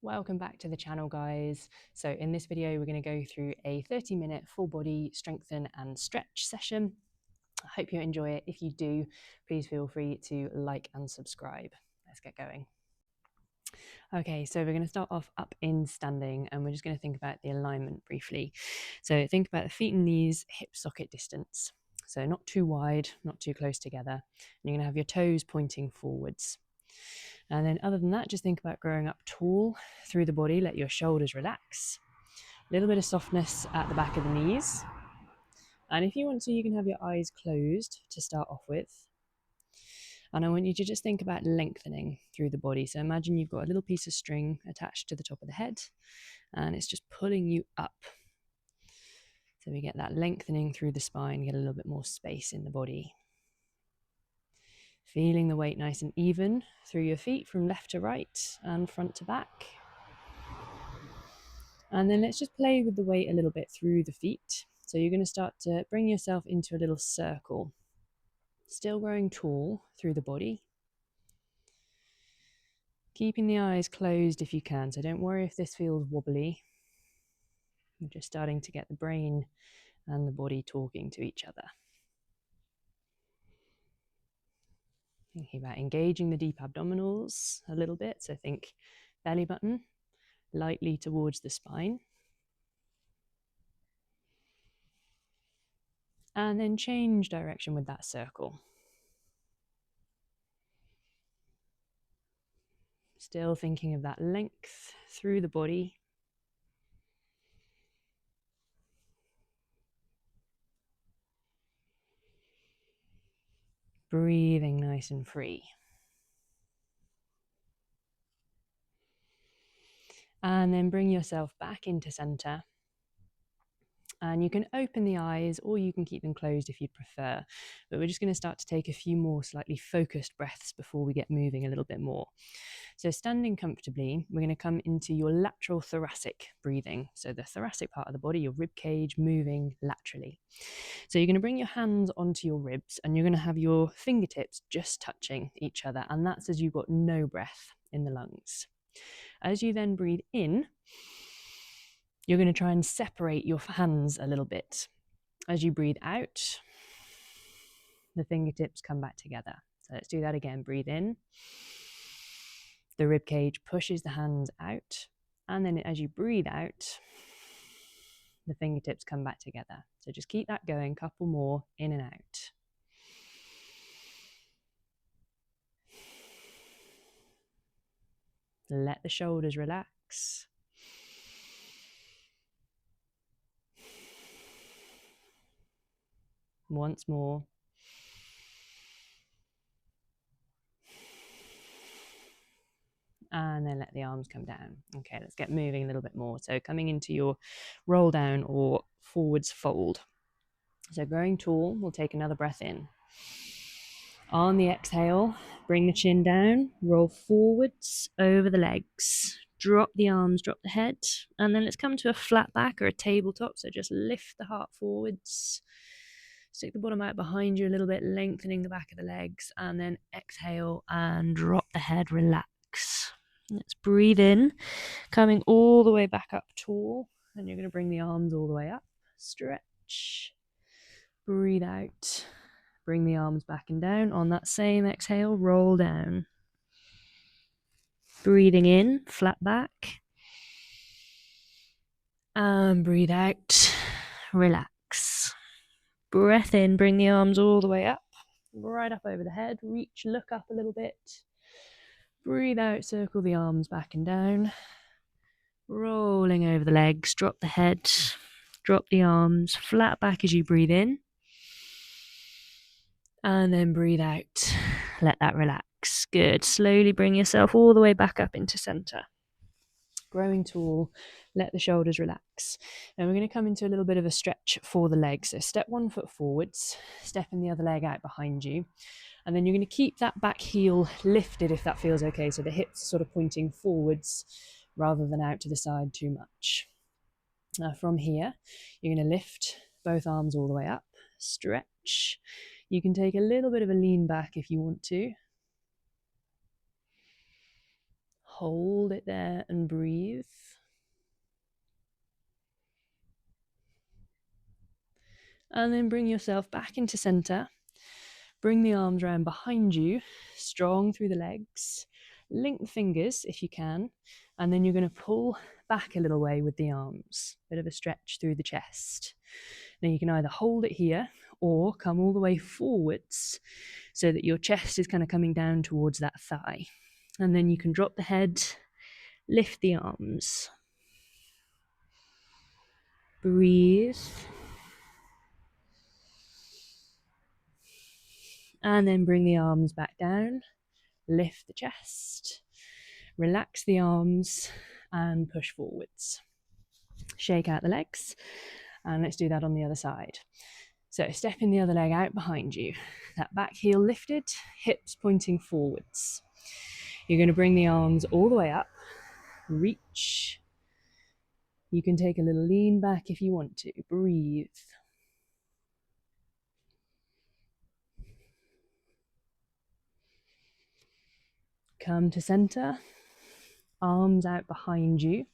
Welcome back to the channel, guys. So in this video, we're going to go through a 30-minute full body strengthen and stretch session. I hope you enjoy it. If you do, please feel free to like and subscribe. Let's get going. Okay, so we're going to start off up in standing, and we're just going to think about the alignment briefly. So think about the feet and knees, hip socket distance. So not too wide, not too close together. And you're going to have your toes pointing forwards. And then other than that, just think about growing up tall through the body. Let your shoulders relax. A little bit of softness at the back of the knees. And if you want to, you can have your eyes closed to start off with. And I want you to just think about lengthening through the body. So imagine you've got a little piece of string attached to the top of the head, and it's just pulling you up. So we get that lengthening through the spine, get a little bit more space in the body. Feeling the weight nice and even through your feet from left to right and front to back. And then let's just play with the weight a little bit through the feet. So you're going to start to bring yourself into a little circle. Still growing tall through the body. Keeping the eyes closed if you can. So don't worry if this feels wobbly. We're just starting to get the brain and the body talking to each other. Thinking about engaging the deep abdominals a little bit. So think belly button lightly towards the spine. And then change direction with that circle. Still thinking of that length through the body. Breathing nice and free. And then bring yourself back into center. And you can open the eyes or you can keep them closed if you'd prefer. But we're just going to start to take a few more slightly focused breaths before we get moving a little bit more. So standing comfortably, we're going to come into your lateral thoracic breathing. So the thoracic part of the body, your rib cage moving laterally. So you're going to bring your hands onto your ribs and you're going to have your fingertips just touching each other. And that's as you've got no breath in the lungs. As you then breathe in, you're going to try and separate your hands a little bit. As you breathe out, the fingertips come back together. So let's do that again. Breathe in. The rib cage pushes the hands out. And then as you breathe out, the fingertips come back together. So just keep that going. Couple more in and out. Let the shoulders relax. Once more. And then let the arms come down. Okay, let's get moving a little bit more. So coming into your roll down or forwards fold. So growing tall, we'll take another breath in. On the exhale, bring the chin down, roll forwards over the legs. Drop the arms, drop the head. And then let's come to a flat back or a tabletop. So just lift the heart forwards. Stick the bottom out behind you a little bit, lengthening the back of the legs. And then exhale and drop the head, relax. Let's breathe in, coming all the way back up tall. And you're going to bring the arms all the way up. Stretch. Breathe out. Bring the arms back and down. On that same exhale, roll down. Breathing in, flat back. And breathe out, relax. Breath in, bring the arms all the way up, right up over the head. Reach, look up a little bit. Breathe out, circle the arms back and down. Rolling over the legs, drop the head, drop the arms, flat back as you breathe in. And then breathe out. Let that relax. Good. Slowly bring yourself all the way back up into center. Growing tall, let the shoulders relax. And we're going to come into a little bit of a stretch for the legs. So step 1 foot forwards, stepping the other leg out behind you. And then you're going to keep that back heel lifted if that feels okay. So the hips sort of pointing forwards rather than out to the side too much. Now from here, you're going to lift both arms all the way up, stretch. You can take a little bit of a lean back if you want to. Hold it there and breathe. And then bring yourself back into center. Bring the arms around behind you, strong through the legs. Link the fingers if you can, and then you're going to pull back a little way with the arms. Bit of a stretch through the chest. Now you can either hold it here or come all the way forwards so that your chest is kind of coming down towards that thigh. And then you can drop the head, lift the arms. Breathe. And then bring the arms back down. Lift the chest. Relax the arms and push forwards. Shake out the legs. And let's do that on the other side. So stepping the other leg out behind you. That back heel lifted, hips pointing forwards. You're going to bring the arms all the way up. Reach. You can take a little lean back if you want to. Breathe. Come to center. Arms out behind you.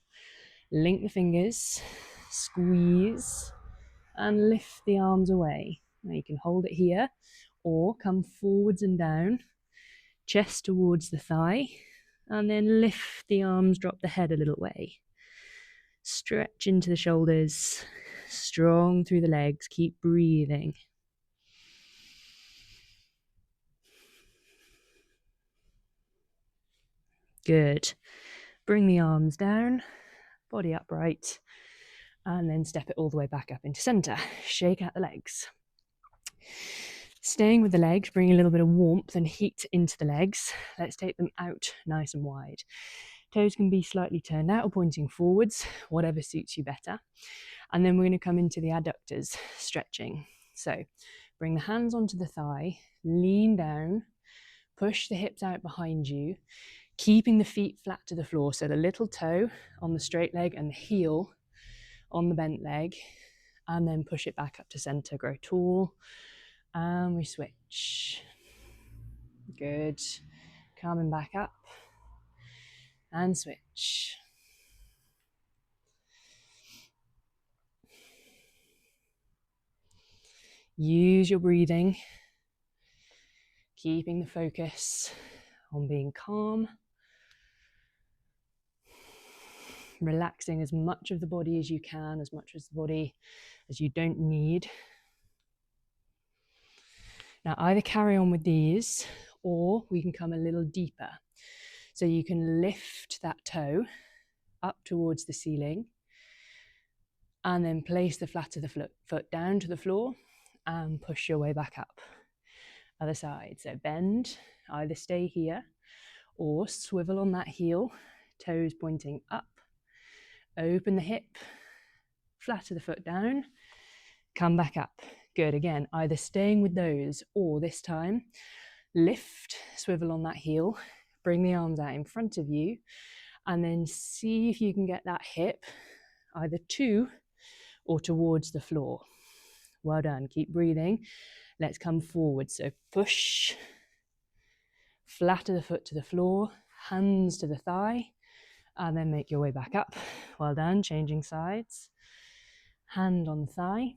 Link the fingers. Squeeze. And lift the arms away. Now you can hold it here or come forwards and down. Chest towards the thigh. And then lift the arms, drop the head a little way. Stretch into the shoulders. Strong through the legs. Keep breathing. Good. Bring the arms down, body upright, and then step it all the way back up into center. Shake out the legs. Staying with the legs, bring a little bit of warmth and heat into the legs. Let's take them out nice and wide. Toes can be slightly turned out or pointing forwards, whatever suits you better. And then we're going to come into the adductors, stretching. So bring the hands onto the thigh, lean down, push the hips out behind you, keeping the feet flat to the floor. So the little toe on the straight leg and the heel on the bent leg, and then push it back up to center. Grow tall, and we switch. Good. Coming back up, and switch. Use your breathing, keeping the focus on being calm. Relaxing as much of the body as you can, as much as the body as you don't need. Now either carry on with these or we can come a little deeper. So you can lift that toe up towards the ceiling and then place the flat of the foot down to the floor and push your way back up. Other side. So bend, either stay here or swivel on that heel, toes pointing up. Open the hip, flat of the foot down, come back up. Good, again, either staying with those or this time, lift, swivel on that heel, bring the arms out in front of you, and then see if you can get that hip either to or towards the floor. Well done, keep breathing. Let's come forward. So push, flat of the foot to the floor, hands to the thigh, and then make your way back up. Well done, changing sides. Hand on the thigh.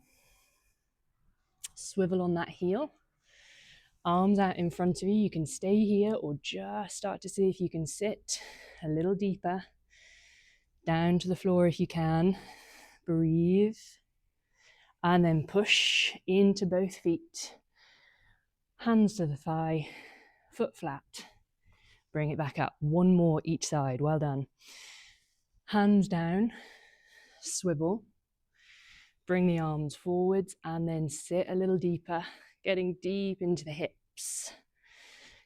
Swivel on that heel. Arms out in front of you. You can stay here or just start to see if you can sit a little deeper. Down to the floor if you can. Breathe. And then push into both feet. Hands to the thigh. Foot flat. Bring it back up. One more each side. Well done. Hands down. Swivel. Bring the arms forwards and then sit a little deeper, getting deep into the hips.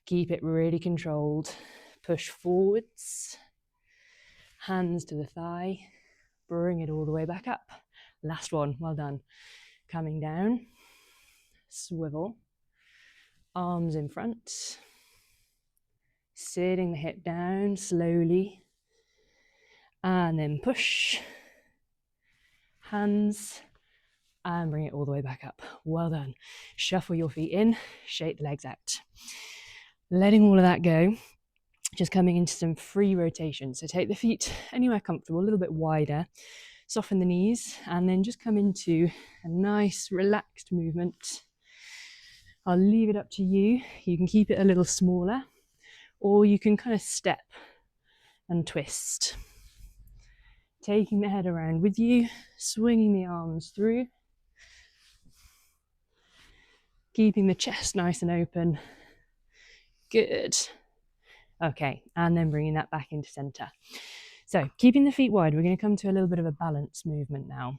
Keep it really controlled. Push forwards. Hands to the thigh. Bring it all the way back up. Last one. Well done. Coming down. Swivel. Arms in front. Sitting the hip down slowly. And then push. Hands. And bring it all the way back up. Well done. Shuffle your feet in, shake the legs out. Letting all of that go, just coming into some free rotation. So take the feet anywhere comfortable, a little bit wider. Soften the knees and then just come into a nice relaxed movement. I'll leave it up to you. You can keep it a little smaller, or you can kind of step and twist. Taking the head around with you, swinging the arms through, keeping the chest nice and open. Good. Okay, and then bringing that back into center. So keeping the feet wide, we're going to come to a little bit of a balance movement now.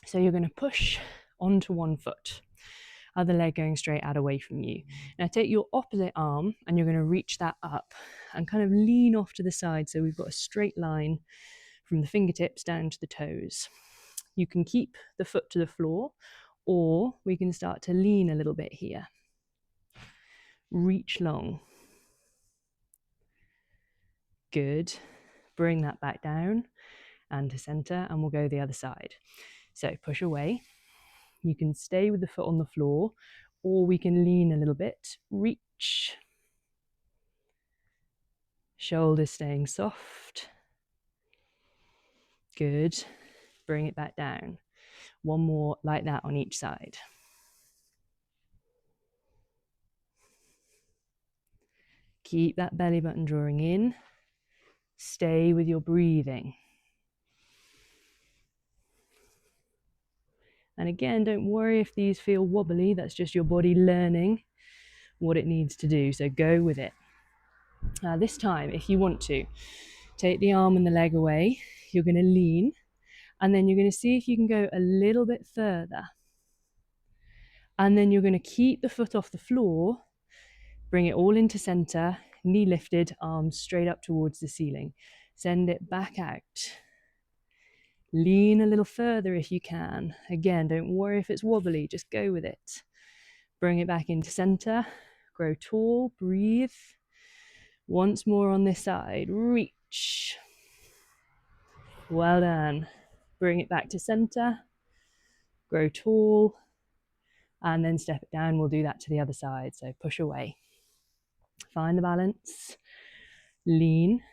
So you're going to push onto one foot, other leg going straight out away from you. Now take your opposite arm and you're going to reach that up and kind of lean off to the side, so we've got a straight line from the fingertips down to the toes. You can keep the foot to the floor, or we can start to lean a little bit here. Reach long. Good. Bring that back down and to center, and we'll go the other side. So push away. You can stay with the foot on the floor, or we can lean a little bit. Reach. Shoulders staying soft. Good. Bring it back down. One more like that on each side. Keep that belly button drawing in. Stay with your breathing. And again, don't worry if these feel wobbly. That's just your body learning what it needs to do. So go with it. Now this time, if you want to, take the arm and the leg away. You're going to lean, and then you're going to see if you can go a little bit further. And then you're going to keep the foot off the floor, bring it all into center, knee lifted, arms straight up towards the ceiling. Send it back out. Lean a little further if you can. Again, don't worry if it's wobbly, just go with it. Bring it back into center, grow tall, breathe. Once more on this side, reach. Well done. Bring it back to center, grow tall, and then step it down. We'll do that to the other side. So push away. Find the balance. Lean.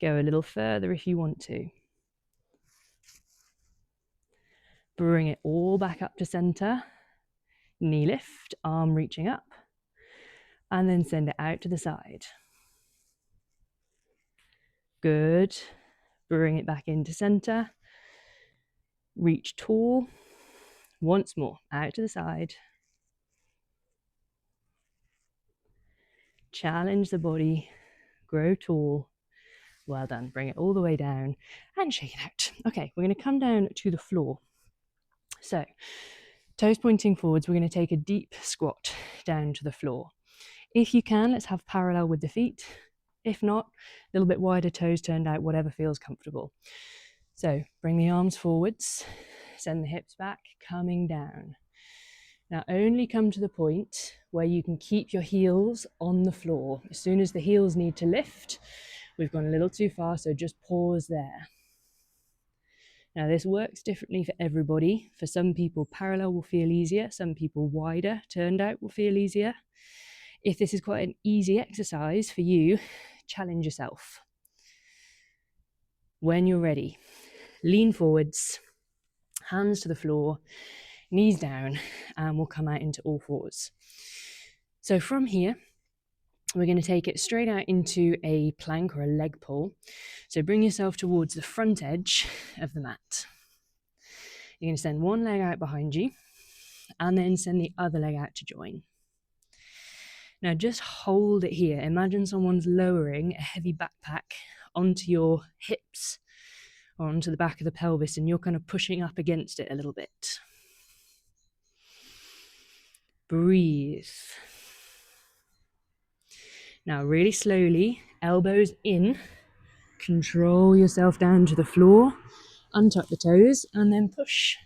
Go a little further if you want to. Bring it all back up to center. Knee lift, arm reaching up, and then send it out to the side. Good. Bring it back into center. Reach tall. Once more, out to the side. Challenge the body. Grow tall. Well done. Bring it all the way down and shake it out. Okay, we're going to come down to the floor. So, toes pointing forwards, we're going to take a deep squat down to the floor. If you can, let's have parallel with the feet. If not, a little bit wider, toes turned out, whatever feels comfortable. So bring the arms forwards, send the hips back, coming down. Now only come to the point where you can keep your heels on the floor. As soon as the heels need to lift, we've gone a little too far, so just pause there. Now this works differently for everybody. For some people, parallel will feel easier. Some people, wider, turned out will feel easier. If this is quite an easy exercise for you, challenge yourself. When you're ready, lean forwards, hands to the floor, knees down, and we'll come out into all fours. So from here, we're going to take it straight out into a plank or a leg pull. So bring yourself towards the front edge of the mat. You're going to send one leg out behind you and then send the other leg out to join. Now just hold it here. Imagine someone's lowering a heavy backpack onto your hips or onto the back of the pelvis, and you're kind of pushing up against it a little bit. Breathe. Now really slowly, elbows in, control yourself down to the floor, untuck the toes, and then push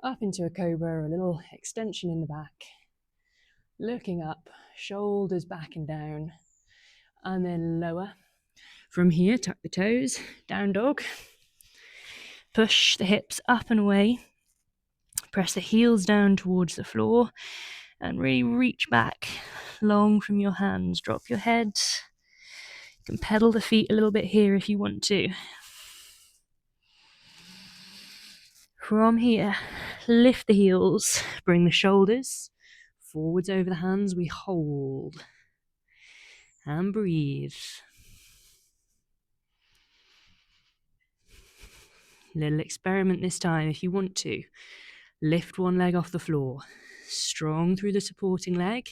up into a cobra, a little extension in the back. Looking up, shoulders back and down, and then lower. From here, tuck the toes, down dog. Push the hips up and away. Press the heels down towards the floor and really reach back long from your hands. Drop your head. You can pedal the feet a little bit here if you want to. From here, lift the heels, bring the shoulders forwards over the hands. We hold and breathe. Little experiment this time if you want to. Lift one leg off the floor, strong through the supporting leg,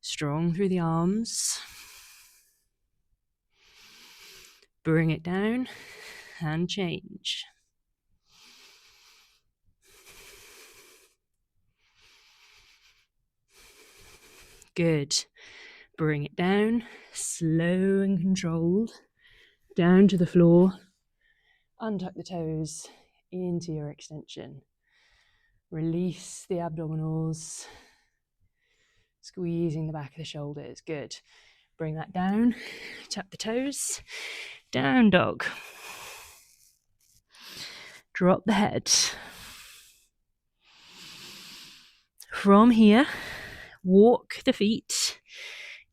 strong through the arms. Bring it down and change. Good. Bring it down, slow and controlled, down to the floor. Untuck the toes into your extension. Release the abdominals, squeezing the back of the shoulders. Good. Bring that down, tuck the toes, down dog. Drop the head. From here, walk the feet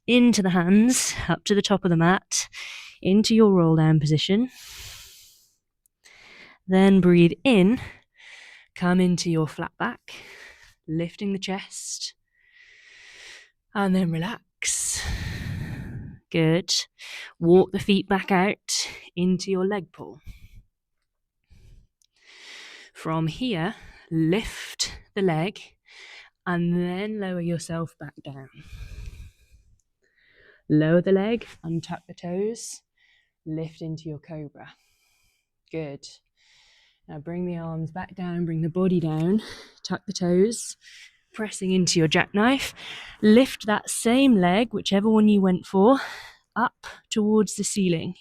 into the hands, up to the top of the mat, into your roll down position. Then breathe in, come into your flat back, lifting the chest, and then relax. Good. Walk the feet back out into your leg pull. From here, lift the leg and then lower yourself back down. Lower the leg, untuck the toes, lift into your cobra. Good. Now bring the arms back down, bring the body down, tuck the toes, pressing into your jackknife. Lift that same leg, whichever one you went for, up towards the ceiling.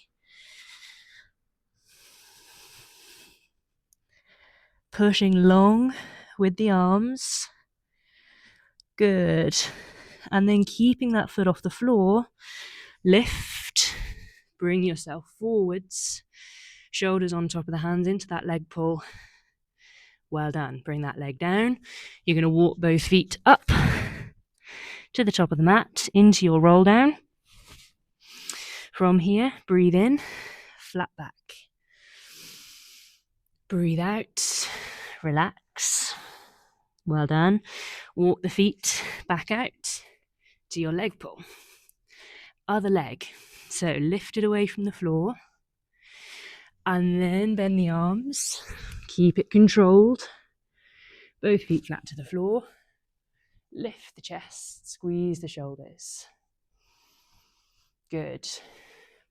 Pushing long with the arms. Good. And then keeping that foot off the floor, lift, bring yourself forwards, shoulders on top of the hands into that leg pull. Well done. Bring that leg down. You're going to walk both feet up to the top of the mat into your roll down. From here, breathe in, flat back. Breathe out, relax. Well done. Walk the feet back out to your leg pull. Other leg. So lift it away from the floor. And then bend the arms. Keep it controlled. Both feet flat to the floor. Lift the chest. Squeeze the shoulders. Good.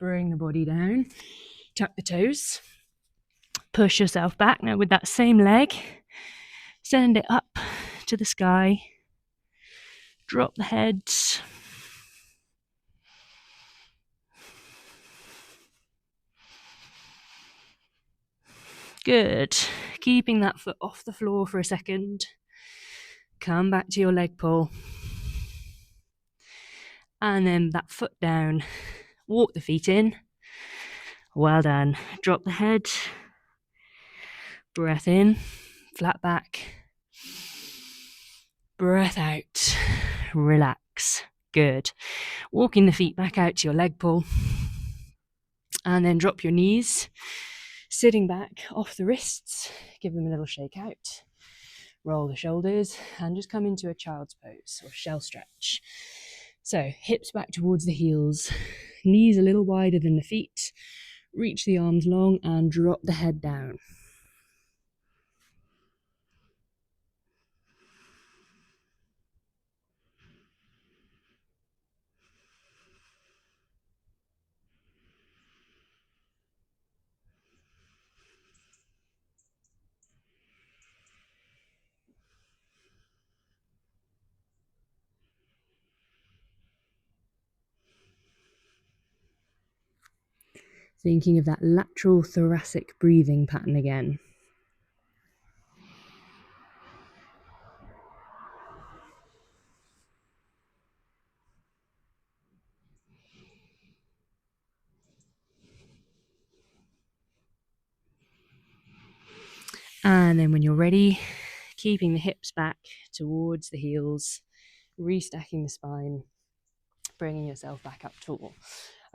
Bring the body down. Tuck the toes. Push yourself back. Now with that same leg, send it up to the sky. Drop the head. Good. Keeping that foot off the floor for a second. Come back to your leg pull. And then that foot down. Walk the feet in. Well done. Drop the head. Breath in. Flat back. Breath out. Relax. Good. Walking the feet back out to your leg pull. And then drop your knees. Sitting back off the wrists. Give them a little shake out. Roll the shoulders and just come into a child's pose or shell stretch. So hips back towards the heels, knees a little wider than the feet, reach the arms long and drop the head down. Thinking of that lateral thoracic breathing pattern again. And then when you're ready, keeping the hips back towards the heels, restacking the spine, bringing yourself back up tall.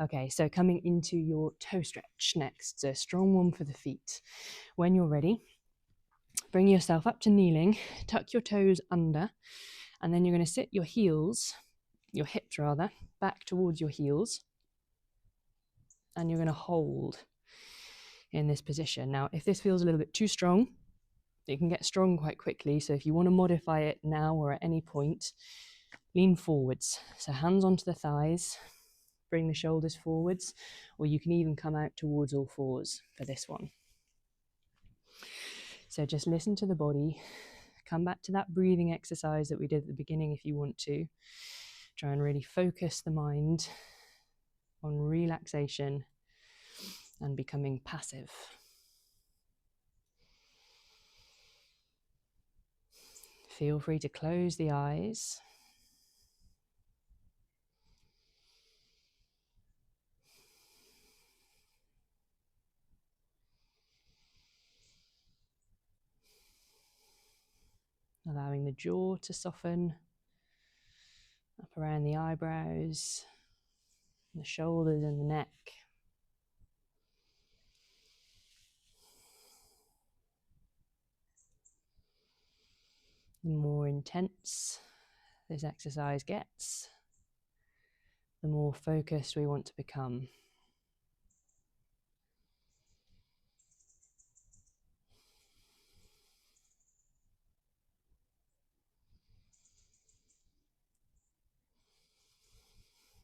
Okay, so coming into your toe stretch next. So a strong one for the feet. When you're ready, Bring yourself up to kneeling, tuck your toes under, and then you're going to sit your heels, your hips rather, back towards your heels, and you're going to hold in this position. Now, if this feels a little bit too strong, it can get strong quite quickly. So if you want to modify it now or at any point, lean forwards. So hands onto the thighs, bring the shoulders forwards, or you can even come out towards all fours for this one. So just listen to the body. Come back to that breathing exercise that we did at the beginning if you want to. Try and really focus the mind on relaxation and becoming passive. Feel free to close the eyes. Allowing the jaw to soften up around the eyebrows, the shoulders and the neck. The more intense this exercise gets, the more focused we want to become.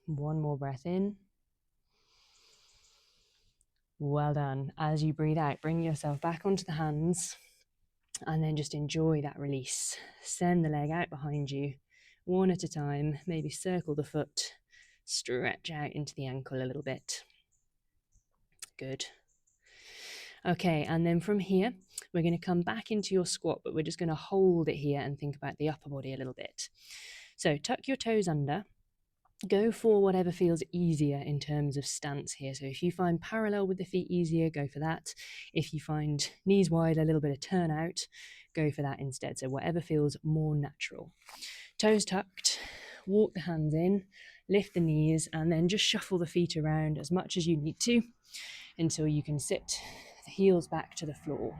One more breath in. Well done. As you breathe out, bring yourself back onto the hands and then just enjoy that release. Send the leg out behind you, one at a time. Maybe circle the foot, stretch out into the ankle a little bit. Good. Okay, and then from here, we're going to come back into your squat, but we're just going to hold it here and think about the upper body a little bit. So tuck your toes under. Go for whatever feels easier in terms of stance here. So if you find parallel with the feet easier, go for that. If you find knees wide, a little bit of turnout, go for that instead. So whatever feels more natural. Toes tucked, walk the hands in, lift the knees, and then just shuffle the feet around as much as you need to until you can sit the heels back to the floor.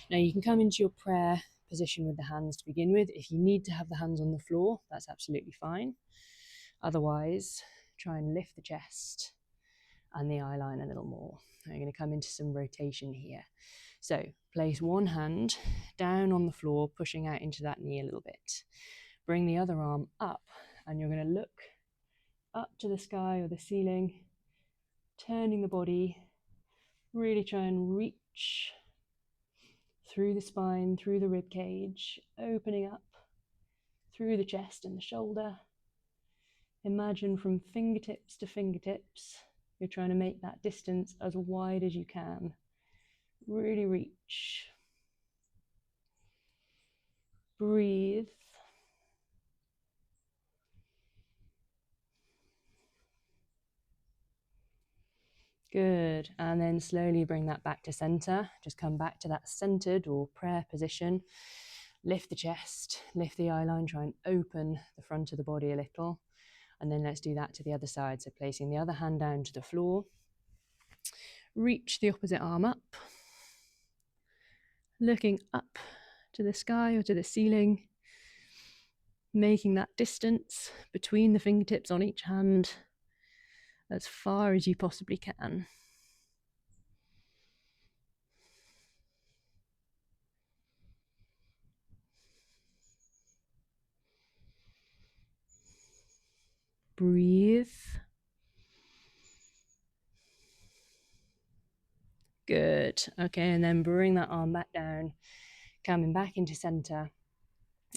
Now you can come into your prayer position with the hands to begin with. If you need to have the hands on the floor, that's absolutely fine. Otherwise, try and lift the chest and the eye line a little more. Now you're going to come into some rotation here. So place one hand down on the floor, pushing out into that knee a little bit. Bring the other arm up, and you're going to look up to the sky or the ceiling, turning the body, really try and reach through the spine, through the rib cage, opening up through the chest and the shoulder. Imagine from fingertips to fingertips, you're trying to make that distance as wide as you can. Really reach. Breathe. Good. And then slowly bring that back to center. Just come back to that centered or prayer position. Lift the chest, lift the eye line, try and open the front of the body a little. And then let's do that to the other side. So placing the other hand down to the floor. Reach the opposite arm up. Looking up to the sky or to the ceiling. Making that distance between the fingertips on each hand as far as you possibly can. Breathe. Good. Okay, and then bring that arm back down, coming back into center.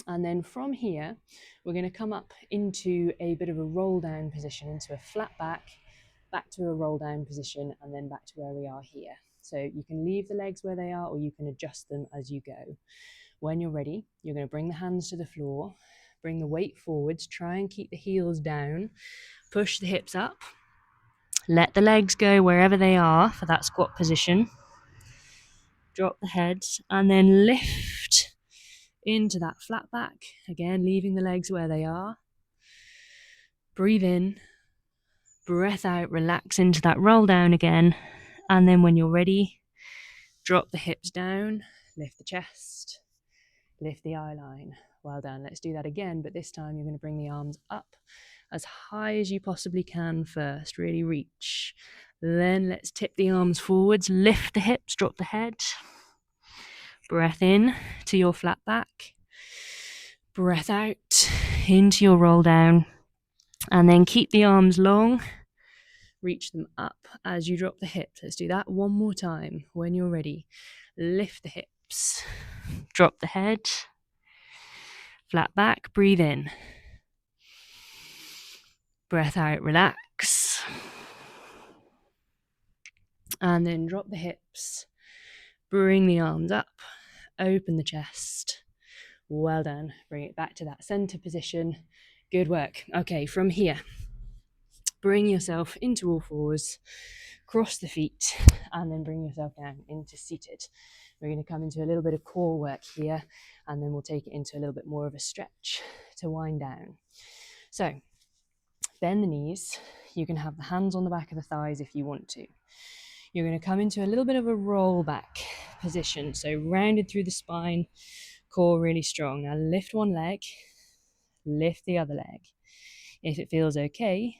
And then from here, we're going to come up into a bit of a roll down position, into a flat back to a roll down position, and then back to where we are here. So you can leave the legs where they are, or you can adjust them as you go. When you're ready, you're going to bring the hands to the floor, bring the weight forwards, try and keep the heels down, push the hips up, let the legs go wherever they are for that squat position. Drop the head and then lift into that flat back. Again, leaving the legs where they are. Breathe in, breath out, relax into that roll down again. And then when you're ready, Drop the hips down, lift the chest, lift the eye line. Well done. Let's do that again, but this time you're going to bring the arms up as high as you possibly can first. Really reach. Then let's tip the arms forwards, lift the hips, drop the head. Breath in to your flat back. Breath out into your roll down. And then keep the arms long. Reach them up as you drop the hips. Let's do that one more time. When you're ready, lift the hips, drop the head, flat back, breathe in. Breath out, relax. And then drop the hips, bring the arms up, open the chest. Well done. Bring it back to that center position. Good work. Okay, from here, bring yourself into all fours, cross the feet, and then bring yourself down into seated. We're going to come into a little bit of core work here, and then we'll take it into a little bit more of a stretch to wind down. So, bend the knees. You can have the hands on the back of the thighs if you want to. You're going to come into a little bit of a roll back position. So rounded through the spine, core really strong. Now lift one leg, lift the other leg. If it feels okay,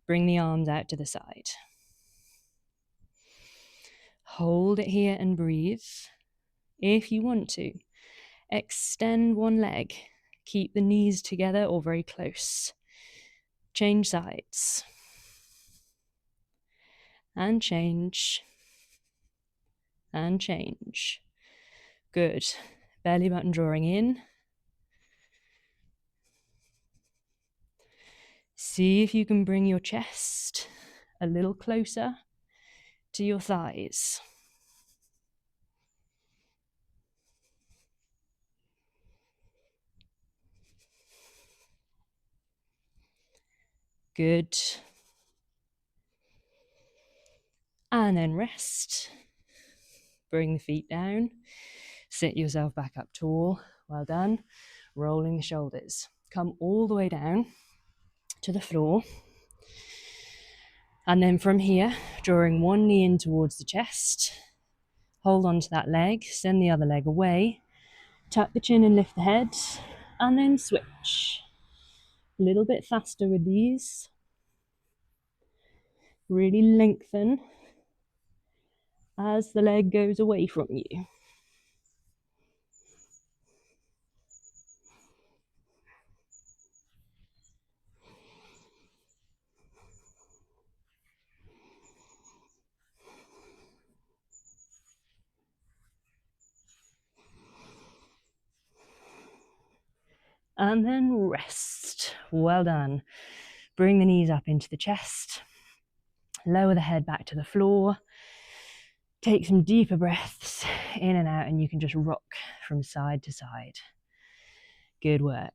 bring the arms out to the side. Hold it here and breathe. If you want to, extend one leg. Keep the knees together or very close. Change sides. And change. And change. Good. Belly button drawing in. See if you can bring your chest a little closer to your thighs. Good. And then rest. Bring the feet down. Sit yourself back up tall. Well done. Rolling the shoulders. Come all the way down to the floor. And then from here, drawing one knee in towards the chest. Hold on to that leg. Send the other leg away. Tuck the chin and lift the head. And then switch. A little bit faster with these. Really lengthen as the leg goes away from you. And then rest. Well done. Bring the knees up into the chest. Lower the head back to the floor. Take some deeper breaths in and out, and you can just rock from side to side. Good work.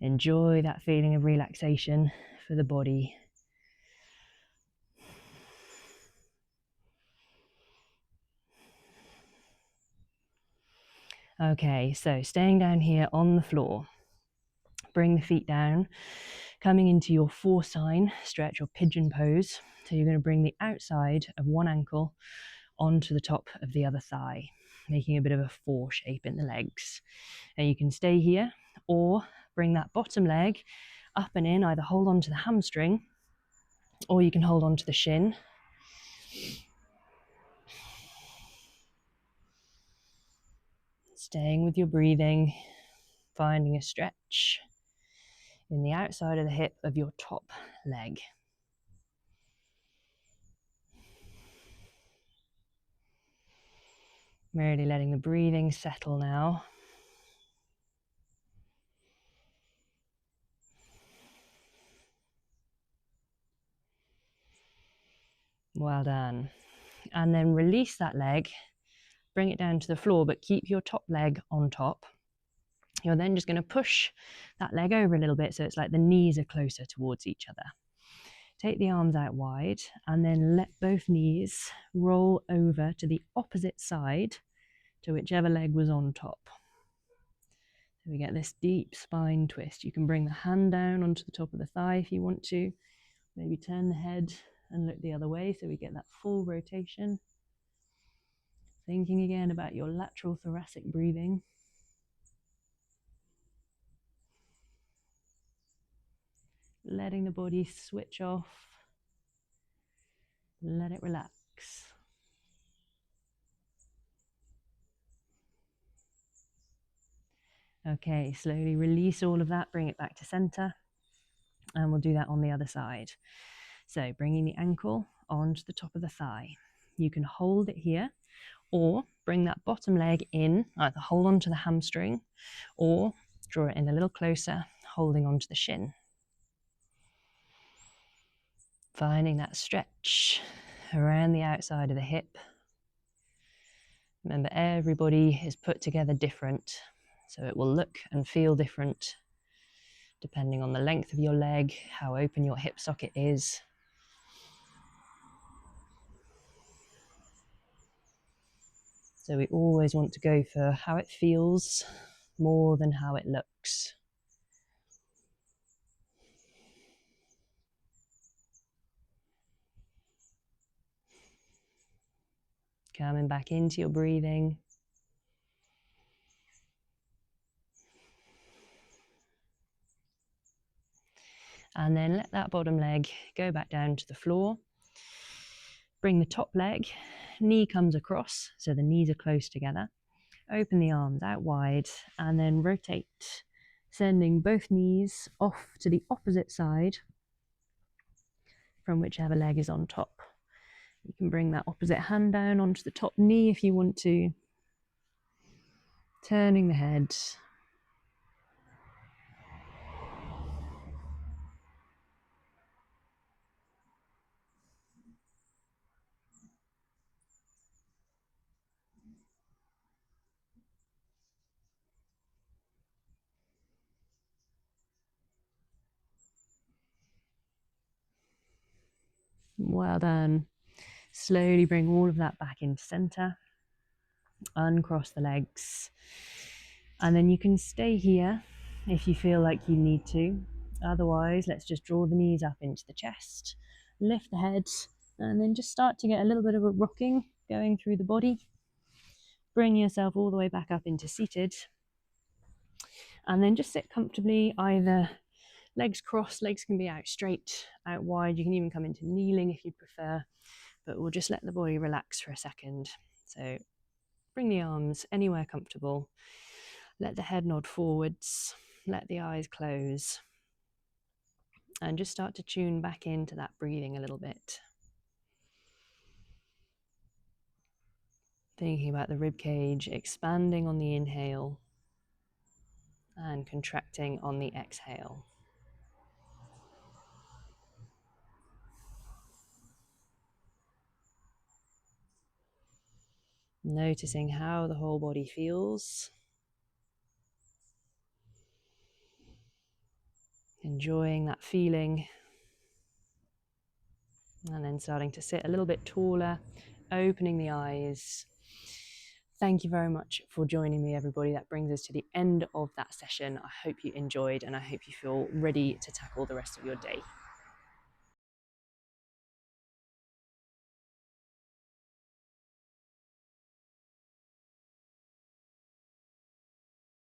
Enjoy that feeling of relaxation for the body. Okay, so staying down here on the floor. Bring the feet down, coming into your 4 sign stretch or pigeon pose. So you're going to bring the outside of one ankle onto the top of the other thigh, making a bit of a 4 shape in the legs. And you can stay here or bring that bottom leg up and in, either hold on to the hamstring or you can hold on to the shin. Staying with your breathing, finding a stretch in the outside of the hip of your top leg. Really letting the breathing settle now. Well done. And then release that leg, bring it down to the floor, but keep your top leg on top. You're then just going to push that leg over a little bit so it's like the knees are closer towards each other. Take the arms out wide and then let both knees roll over to the opposite side to whichever leg was on top. So we get this deep spine twist. You can bring the hand down onto the top of the thigh if you want to. Maybe turn the head and look the other way so we get that full rotation. Thinking again about your lateral thoracic breathing. Letting the body switch off. Let it relax. Okay, slowly release all of that, bring it back to center, and we'll do that on the other side. So bringing the ankle onto the top of the thigh. You can hold it here, or bring that bottom leg in, either hold on to the hamstring, or draw it in a little closer, holding onto the shin. Finding that stretch around the outside of the hip. Remember, everybody is put together different, so it will look and feel different depending on the length of your leg, how open your hip socket is. So we always want to go for how it feels more than how it looks. Coming back into your breathing. And then let that bottom leg go back down to the floor. Bring the top leg, knee comes across, so the knees are close together. Open the arms out wide and then rotate, sending both knees off to the opposite side from whichever leg is on top. You can bring that opposite hand down onto the top knee if you want to. Turning the head. Well done. Slowly bring all of that back into center. Uncross the legs. And then you can stay here if you feel like you need to. Otherwise, let's just draw the knees up into the chest. Lift the head and then just start to get a little bit of a rocking going through the body. Bring yourself all the way back up into seated. And then just sit comfortably, either legs crossed, legs can be out straight, out wide. You can even come into kneeling if you prefer, but we'll just let the body relax for a second. So bring the arms anywhere comfortable. Let the head nod forwards. Let the eyes close. And just start to tune back into that breathing a little bit. Thinking about the rib cage expanding on the inhale and contracting on the exhale. Noticing how the whole body feels. Enjoying that feeling. And then starting to sit a little bit taller, opening the eyes. Thank you very much for joining me, everybody. That brings us to the end of that session. I hope you enjoyed and I hope you feel ready to tackle the rest of your day.